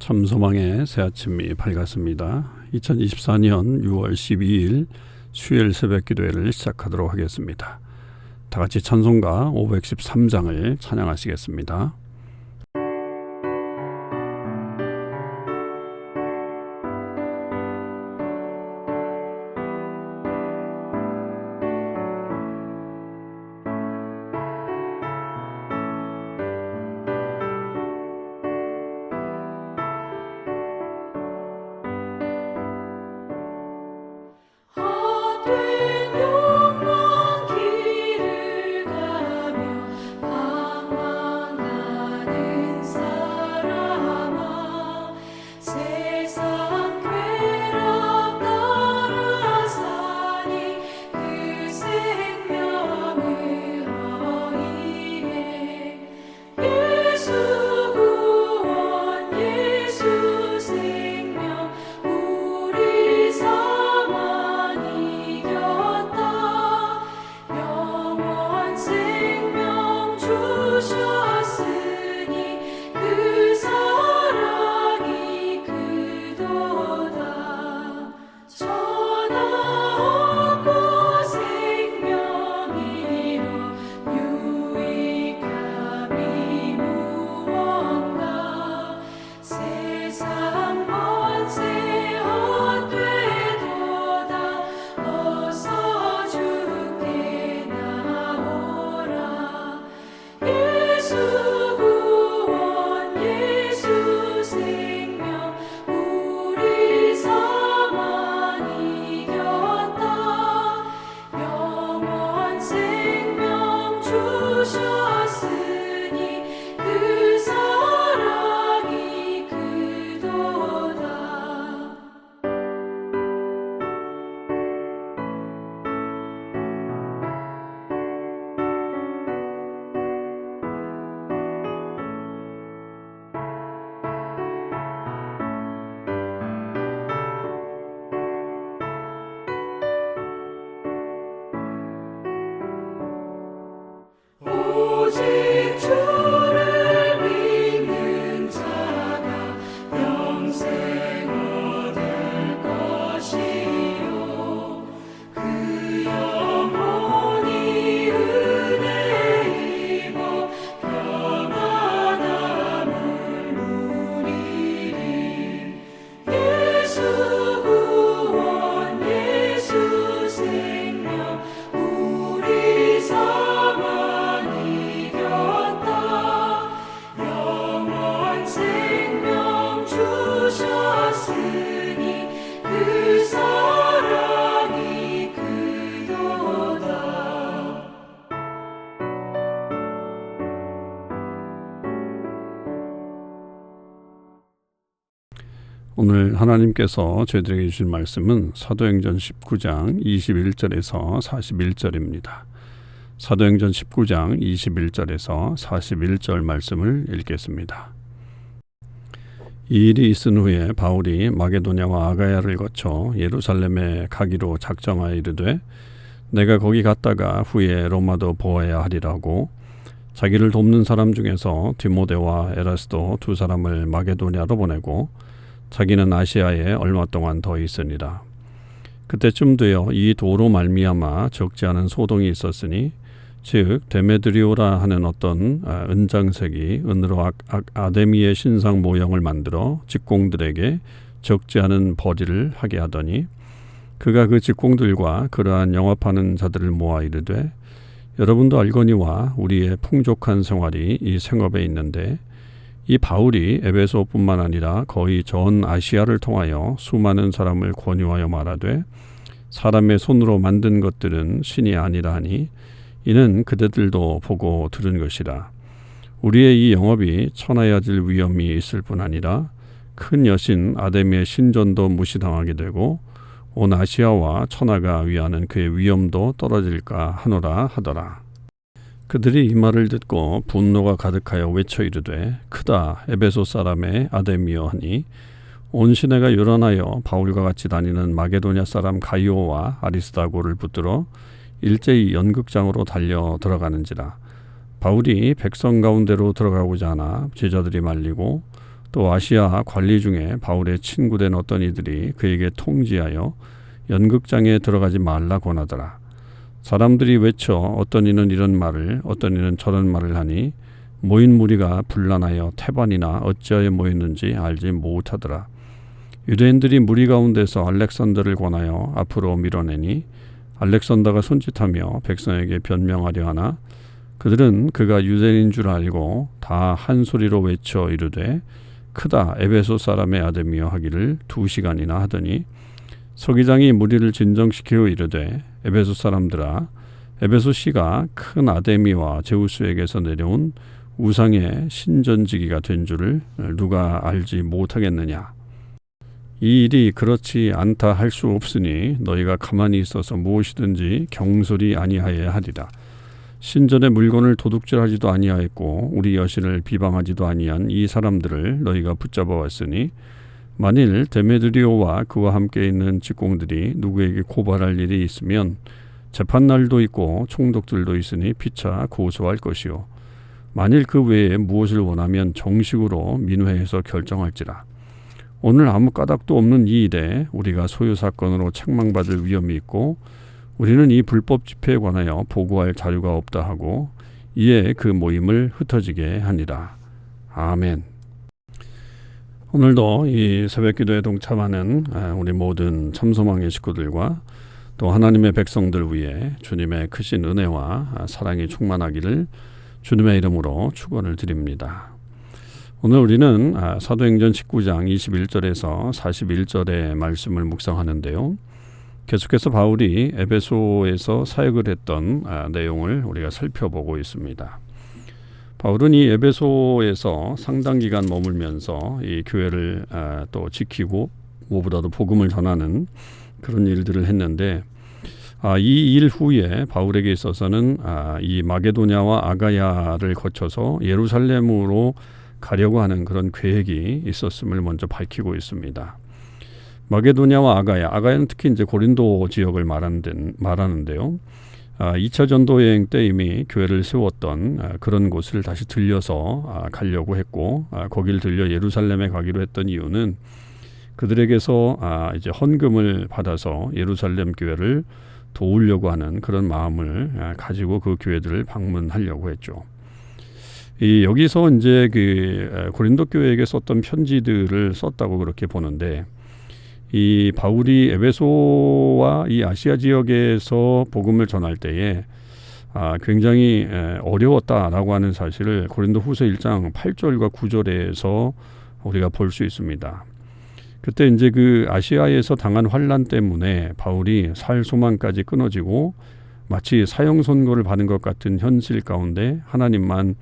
참소망의 새아침이 밝았습니다. 2024년 6월 12일 수요일 새벽 기도회를 시작하도록 하겠습니다. 다 같이 찬송가 513장을 찬양하시겠습니다. 오늘 하나님께서 저희들에게 주신 말씀은 사도행전 19장 21절에서 41절입니다. 사도행전 19장 21절에서 41절 말씀을 읽겠습니다. 이 일이 있은 후에 바울이 마게도냐와 아가야를 거쳐 예루살렘에 가기로 작정하여 이르되 내가 거기 갔다가 후에 로마도 보아야 하리라고 자기를 돕는 사람 중에서 디모데와 에라스도 두 사람을 마게도냐로 보내고 자기는 아시아에 얼마 동안 더 있으니라. 그때쯤 되어 이 도로 말미암아 적지 않은 소동이 있었으니 즉 데메드리오라 하는 어떤 은장색이 은으로 아데미의 신상 모형을 만들어 직공들에게 적지 않은 벌이를 하게 하더니 그가 그 직공들과 그러한 영업하는 자들을 모아 이르되 여러분도 알거니와 우리의 풍족한 생활이 이 생업에 있는데 이 바울이 에베소뿐만 아니라 거의 전 아시아를 통하여 수많은 사람을 권유하여 말하되 사람의 손으로 만든 것들은 신이 아니라 하니 이는 그대들도 보고 들은 것이라. 우리의 이 영업이 천하야질 위험이 있을 뿐 아니라 큰 여신 아데미의 신전도 무시당하게 되고 온 아시아와 천하가 위하는 그의 위엄도 떨어질까 하노라 하더라. 그들이 이 말을 듣고 분노가 가득하여 외쳐 이르되 크다 에베소 사람의 아데미여 하니 온 시내가 요란하여 바울과 같이 다니는 마게도냐 사람 가이오와 아리스다고를 붙들어 일제히 연극장으로 달려 들어가는지라. 바울이 백성 가운데로 들어가고자 하나 제자들이 말리고 또 아시아 관리 중에 바울의 친구된 어떤 이들이 그에게 통지하여 연극장에 들어가지 말라 권하더라. 사람들이 외쳐 어떤 이는 이런 말을 어떤 이는 저런 말을 하니 모인 무리가 분란하여 태반이나 어찌하여 모였는지 알지 못하더라. 유대인들이 무리 가운데서 알렉산더를 권하여 앞으로 밀어내니 알렉산더가 손짓하며 백성에게 변명하려 하나 그들은 그가 유대인인 줄 알고 다 한 소리로 외쳐 이르되 크다 에베소 사람의 아데미여 하기를 2시간이나 하더니 서기장이 무리를 진정시키고 이르되 에베소 사람들아 에베소 씨가 큰 아데미와 제우스에게서 내려온 우상의 신전지기가 된 줄을 누가 알지 못하겠느냐. 이 일이 그렇지 않다 할 수 없으니 너희가 가만히 있어서 무엇이든지 경솔이 아니하여야 하리라. 신전의 물건을 도둑질하지도 아니하였고 우리 여신을 비방하지도 아니한 이 사람들을 너희가 붙잡아 왔으니 만일 데메드리오와 그와 함께 있는 직공들이 누구에게 고발할 일이 있으면 재판날도 있고 총독들도 있으니 피차 고소할 것이요 만일 그 외에 무엇을 원하면 정식으로 민회에서 결정할지라. 오늘 아무 까닭도 없는 이 일에 우리가 소유 사건으로 책망받을 위험이 있고 우리는 이 불법 집회에 관하여 보고할 자료가 없다 하고 이에 그 모임을 흩어지게 하니라. 아멘. 오늘도 이 새벽기도에 동참하는 우리 모든 참소망의 식구들과 또 하나님의 백성들 위해 주님의 크신 은혜와 사랑이 충만하기를 주님의 이름으로 축원을 드립니다. 오늘 우리는 사도행전 19장 21절에서 41절의 말씀을 묵상하는데요. 계속해서 바울이 에베소에서 사역을 했던 내용을 우리가 살펴보고 있습니다. 바울은 이 에베소에서 상당 기간 머물면서 이 교회를 또 지키고 무엇보다도 복음을 전하는 그런 일들을 했는데 이 일 후에 바울에게 있어서는 이 마게도냐와 아가야를 거쳐서 예루살렘으로 가려고 하는 그런 계획이 있었음을 먼저 밝히고 있습니다. 마게도냐와 아가야는 특히 이제 고린도 지역을 말하는데요. 2차 전도 여행 때 이미 교회를 세웠던 그런 곳을 다시 들려서 가려고 했고 거길 들려 예루살렘에 가기로 했던 이유는 그들에게서 이제 헌금을 받아서 예루살렘 교회를 도우려고 하는 그런 마음을 가지고 그 교회들을 방문하려고 했죠. 여기서 이제 그 고린도 교회에게 썼던 편지들을 썼다고 그렇게 보는데 이 바울이 에베소와 이 아시아 지역에서 복음을 전할 때에 굉장히 어려웠다라고 하는 사실을 고린도후서 1장 8절과 9절에서 우리가 볼 수 있습니다. 그때 이제 그 아시아에서 당한 환난 때문에 바울이 살 소망까지 끊어지고 마치 사형 선고를 받은 것 같은 현실 가운데 하나님만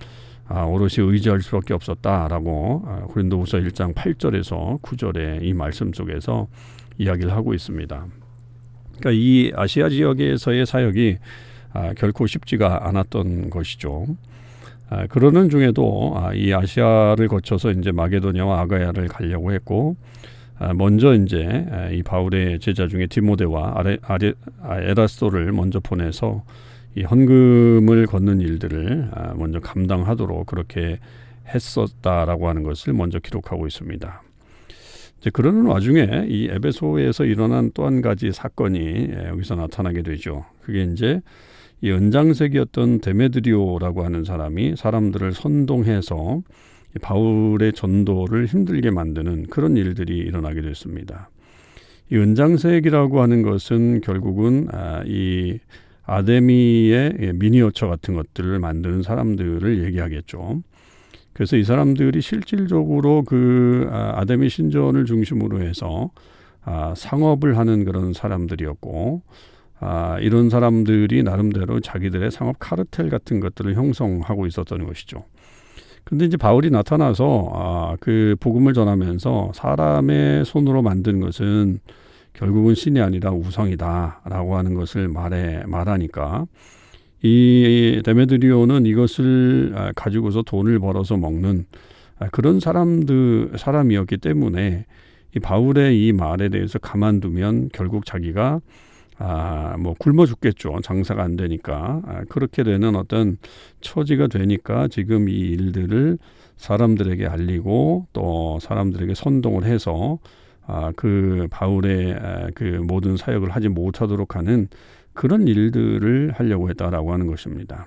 오롯이 의지할 수밖에 없었다라고 고린도후서 1장 8절에서 9절의 이 말씀 속에서 이야기를 하고 있습니다. 그러니까 이 아시아 지역에서의 사역이 결코 쉽지가 않았던 것이죠. 그러는 중에도 이 아시아를 거쳐서 이제 마게도냐와 아가야를 가려고 했고 먼저 이제 이 바울의 제자 중에 디모데와 에라스도를 먼저 보내서 이 헌금을 걷는 일들을 먼저 감당하도록 그렇게 했었다라고 하는 것을 먼저 기록하고 있습니다. 이제 그러는 와중에 이 에베소에서 일어난 또 한 가지 사건이 여기서 나타나게 되죠. 그게 이제 이 은장색이었던 데메드리오라고 하는 사람이 사람들을 선동해서 바울의 전도를 힘들게 만드는 그런 일들이 일어나게 됐습니다. 이 은장색이라고 하는 것은 결국은 이 아데미의 미니어처 같은 것들을 만드는 사람들을 얘기하겠죠. 그래서 이 사람들이 실질적으로 그 아데미 신전을 중심으로 해서 상업을 하는 그런 사람들이었고 이런 사람들이 나름대로 자기들의 상업 카르텔 같은 것들을 형성하고 있었던 것이죠. 근데 이제 바울이 나타나서 그 복음을 전하면서 사람의 손으로 만든 것은 결국은 신이 아니라 우상이다라고 하는 것을 말하니까 이 데메드리오는 이것을 가지고서 돈을 벌어서 먹는 그런 사람이었기 때문에 이 바울의 이 말에 대해서 가만두면 결국 자기가 뭐 굶어 죽겠죠. 장사가 안 되니까 그렇게 되는 어떤 처지가 되니까 지금 이 일들을 사람들에게 알리고 또 사람들에게 선동을 해서 그 바울의 그 모든 사역을 하지 못하도록 하는 그런 일들을 하려고 했다라고 하는 것입니다.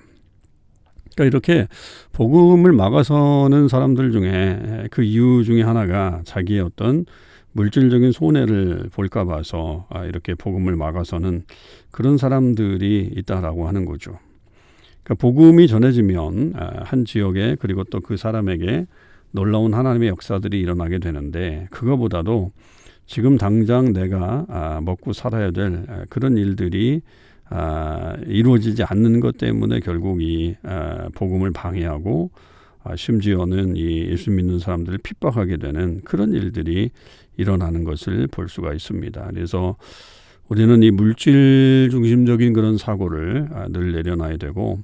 그러니까 이렇게 복음을 막아서는 사람들 중에 그 이유 중에 하나가 자기의 어떤 물질적인 손해를 볼까 봐서 이렇게 복음을 막아서는 그런 사람들이 있다라고 하는 거죠. 그러니까 복음이 전해지면 한 지역에 그리고 또 그 사람에게 놀라운 하나님의 역사들이 일어나게 되는데 그거보다도 지금 당장 내가 먹고 살아야 될 그런 일들이 이루어지지 않는 것 때문에 결국 이 복음을 방해하고 심지어는 이 예수 믿는 사람들을 핍박하게 되는 그런 일들이 일어나는 것을 볼 수가 있습니다. 그래서 우리는 이 물질 중심적인 그런 사고를 늘 내려놔야 되고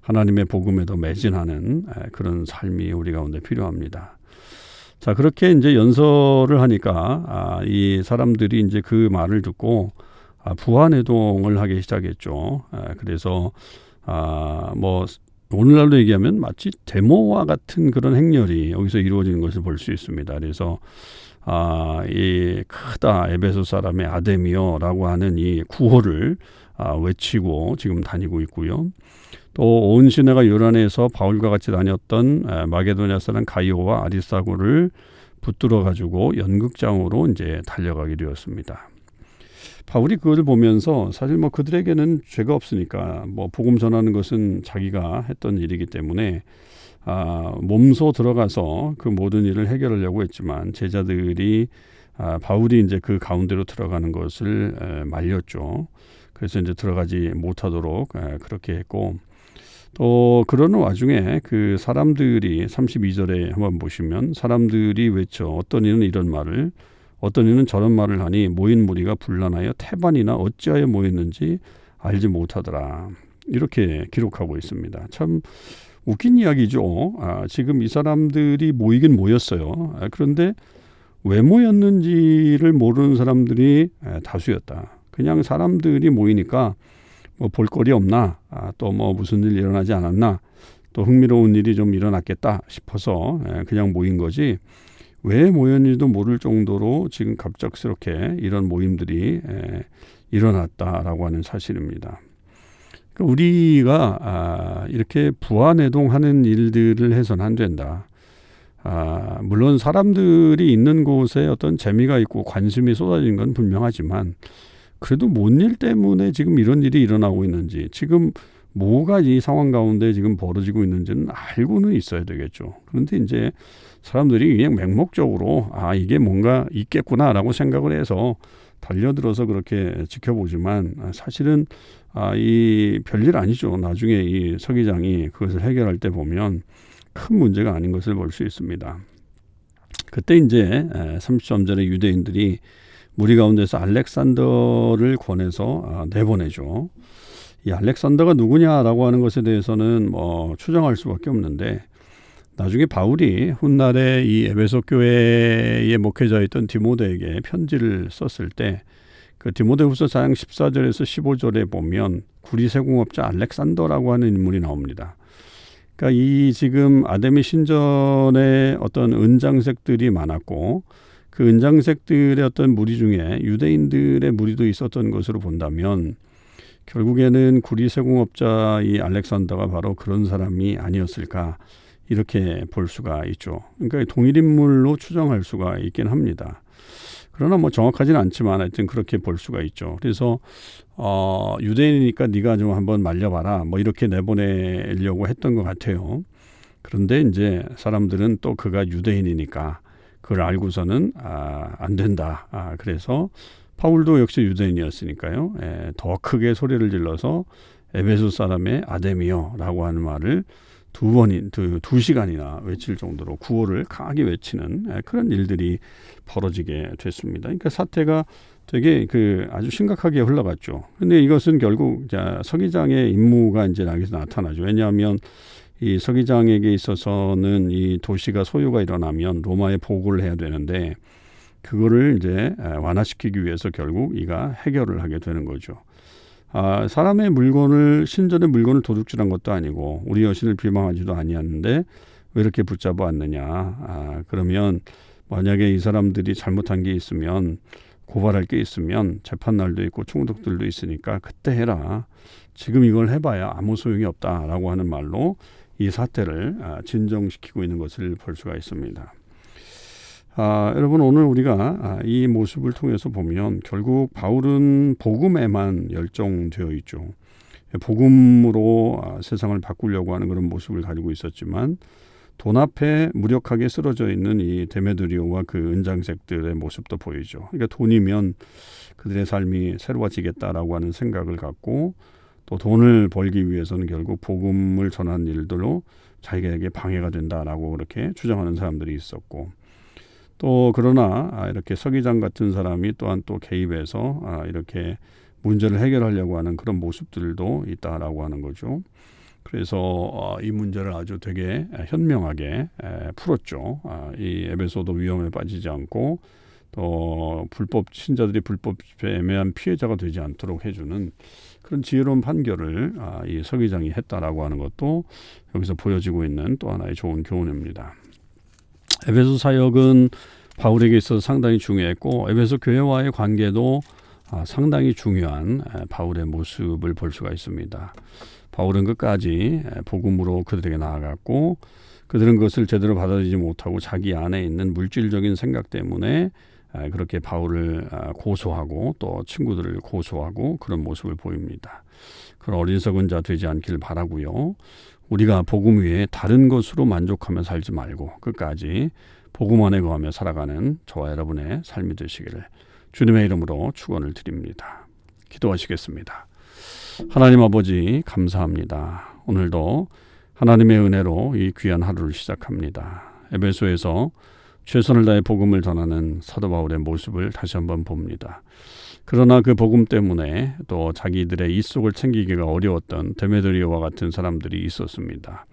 하나님의 복음에도 매진하는 그런 삶이 우리 가운데 필요합니다. 자, 그렇게 이제 연설을 하니까 이 사람들이 이제 그 말을 듣고 부하내동을 하기 시작했죠. 그래서 뭐 오늘날로 얘기하면 마치 데모와 같은 그런 행렬이 여기서 이루어지는 것을 볼 수 있습니다. 그래서 이 크다 에베소 사람의 아데미어라고 하는 이 구호를 외치고 지금 다니고 있고요. 또 온 시내가 요란해서 바울과 같이 다녔던 마게도냐 사람 가이오와 아리스타고를 붙들어 가지고 연극장으로 이제 달려가게 되었습니다. 바울이 그것을 보면서 사실 뭐 그들에게는 죄가 없으니까 뭐 복음 전하는 것은 자기가 했던 일이기 때문에 몸소 들어가서 그 모든 일을 해결하려고 했지만 제자들이 바울이 이제 그 가운데로 들어가는 것을 말렸죠. 그래서 이제 들어가지 못하도록 그렇게 했고 또 그러는 와중에 그 사람들이 32절에 한번 보시면 사람들이 외쳐 어떤 이는 이런 말을 어떤 이는 저런 말을 하니 모인 무리가 분란하여 태반이나 어찌하여 모였는지 알지 못하더라. 이렇게 기록하고 있습니다. 참 웃긴 이야기죠. 지금 이 사람들이 모이긴 모였어요. 그런데 왜 모였는지를 모르는 사람들이 다수였다. 그냥 사람들이 모이니까 뭐 볼거리 없나, 또 뭐 무슨 일 일어나지 않았나, 또 흥미로운 일이 좀 일어났겠다 싶어서 그냥 모인 거지. 왜 모였는지도 모를 정도로 지금 갑작스럽게 이런 모임들이 일어났다라고 하는 사실입니다. 그러니까 우리가 이렇게 부하내동하는 일들을 해서는 안 된다. 물론 사람들이 있는 곳에 어떤 재미가 있고 관심이 쏟아진 건 분명하지만 그래도 뭔 일 때문에 지금 이런 일이 일어나고 있는지 지금 뭐가 이 상황 가운데 지금 벌어지고 있는지는 알고는 있어야 되겠죠. 그런데 이제 사람들이 그냥 맹목적으로 이게 뭔가 있겠구나라고 생각을 해서 달려들어서 그렇게 지켜보지만 사실은 이 별일 아니죠. 나중에 이 서기장이 그것을 해결할 때 보면 큰 문제가 아닌 것을 볼 수 있습니다. 그때 이제 33절에 유대인들이 무리 가운데서 알렉산더를 권해서 내보내죠. 이 알렉산더가 누구냐라고 하는 것에 대해서는 뭐 추정할 수밖에 없는데 나중에 바울이 훗날에 이 에베소 교회의 목회자였던 디모데에게 편지를 썼을 때 그 디모데후서 4장 14절에서 15절에 보면 구리세공업자 알렉산더라고 하는 인물이 나옵니다. 그러니까 이 지금 아데미 신전에 어떤 은장색들이 많았고 그 은장색들의 어떤 무리 중에 유대인들의 무리도 있었던 것으로 본다면 결국에는 구리세공업자 이 알렉산더가 바로 그런 사람이 아니었을까 이렇게 볼 수가 있죠. 그러니까 동일인물로 추정할 수가 있긴 합니다. 그러나 뭐 정확하지는 않지만 하여튼 그렇게 볼 수가 있죠. 그래서 유대인이니까 네가 좀 한번 말려봐라 뭐 이렇게 내보내려고 했던 것 같아요. 그런데 이제 사람들은 또 그가 유대인이니까 그걸 알고서는 안 된다. 그래서 바울도 역시 유대인이었으니까요. 더 크게 소리를 질러서 에베소 사람의 아데미어라고 하는 말을 두 시간이나 외칠 정도로 구호를 강하게 외치는 그런 일들이 벌어지게 됐습니다. 그러니까 사태가 되게 아주 심각하게 흘러갔죠. 근데 이것은 결국 서기장의 임무가 이제 여기서 나타나죠. 왜냐하면 이 서기장에게 있어서는 이 도시가 소요가 일어나면 로마에 보고를 해야 되는데 그거를 이제 완화시키기 위해서 결국 이가 해결을 하게 되는 거죠. 사람의 물건을 신전의 물건을 도둑질한 것도 아니고 우리 여신을 비방하지도 아니었는데 왜 이렇게 붙잡아 왔느냐. 그러면 만약에 이 사람들이 잘못한 게 있으면 고발할 게 있으면 재판날도 있고 총독들도 있으니까 그때 해라. 지금 이걸 해봐야 아무 소용이 없다라고 하는 말로 이 사태를 진정시키고 있는 것을 볼 수가 있습니다. 여러분 오늘 우리가 이 모습을 통해서 보면 결국 바울은 복음에만 열정되어 있죠. 복음으로 세상을 바꾸려고 하는 그런 모습을 가지고 있었지만 돈 앞에 무력하게 쓰러져 있는 이 데메드리오와 그 은장색들의 모습도 보이죠. 그러니까 돈이면 그들의 삶이 새로워지겠다라고 하는 생각을 갖고 또 돈을 벌기 위해서는 결국 복음을 전하는 일들로 자기에게 방해가 된다라고 그렇게 주장하는 사람들이 있었고 또 그러나 이렇게 서기장 같은 사람이 또한 또 개입해서 이렇게 문제를 해결하려고 하는 그런 모습들도 있다라고 하는 거죠. 그래서 이 문제를 아주 되게 현명하게 풀었죠. 이 에베소도 위험에 빠지지 않고 또 신자들이 불법에 애매한 피해자가 되지 않도록 해주는 그런 지혜로운 판결을 이 서기장이 했다라고 하는 것도 여기서 보여지고 있는 또 하나의 좋은 교훈입니다. 에베소 사역은 바울에게 있어서 상당히 중요했고 에베소 교회와의 관계도 상당히 중요한 바울의 모습을 볼 수가 있습니다. 바울은 끝까지 복음으로 그들에게 나아갔고 그들은 그것을 제대로 받아들이지 못하고 자기 안에 있는 물질적인 생각 때문에 그렇게 바울을 고소하고 또 친구들을 고소하고 그런 모습을 보입니다. 그런 어리석은 자 되지 않길 바라고요. 우리가 복음 위에 다른 것으로 만족하며 살지 말고 끝까지 복음 안에 거하며 살아가는 저와 여러분의 삶이 되시기를 주님의 이름으로 축원을 드립니다. 기도하시겠습니다. 하나님 아버지 감사합니다. 오늘도 하나님의 은혜로 이 귀한 하루를 시작합니다. 에베소에서 최선을 다해 복음을 전하는 사도 바울의 모습을 다시 한번 봅니다. 그러나 그 복음 때문에 또 자기들의 이속을 챙기기가 어려웠던 데메드리오와 같은 사람들이 있었습니다.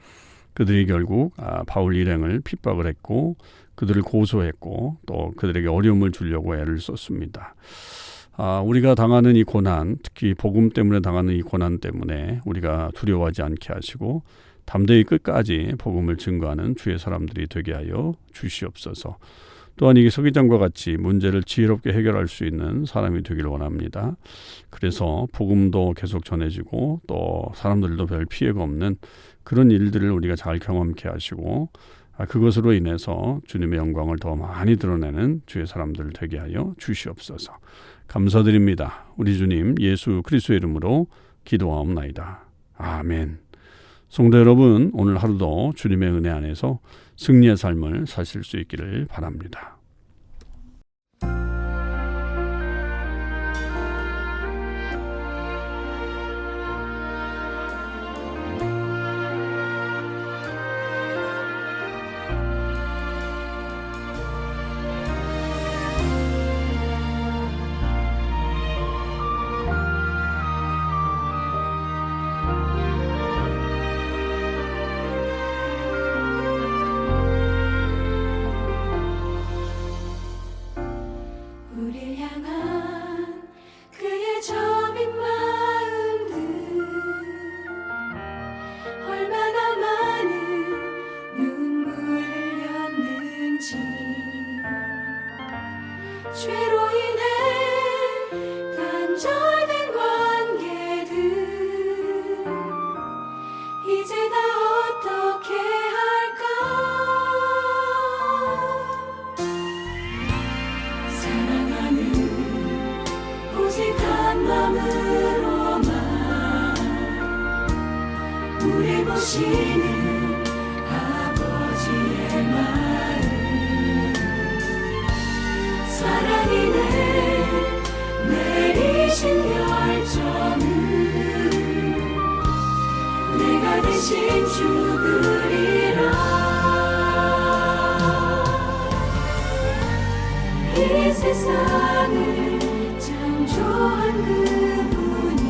그들이 결국 바울 일행을 핍박을 했고 그들을 고소했고 또 그들에게 어려움을 주려고 애를 썼습니다. 우리가 당하는 이 고난, 특히 복음 때문에 당하는 이 고난 때문에 우리가 두려워하지 않게 하시고 담대히 끝까지 복음을 증거하는 주의 사람들이 되게 하여 주시옵소서. 또한 이 서기장과 같이 문제를 지혜롭게 해결할 수 있는 사람이 되기를 원합니다. 그래서 복음도 계속 전해지고 또 사람들도 별 피해가 없는 그런 일들을 우리가 잘 경험케 하시고 그것으로 인해서 주님의 영광을 더 많이 드러내는 주의 사람들 되게 하여 주시옵소서. 감사드립니다. 우리 주님 예수 그리스도의 이름으로 기도하옵나이다. 아멘. 성도 여러분, 오늘 하루도 주님의 은혜 안에서 승리의 삶을 사실 수 있기를 바랍니다. 죄로 인해 단절된 관계들 이제 다 어떻게 할까. 사랑하는 오직 한 마음으로만 우리 보시는 아버지의 마음 사랑이 내리신 결정은 내가 대신 죽으리라. 이 세상을 창조한 그분이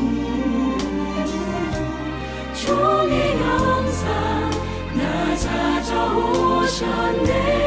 종의 형상 나 찾아오셨네.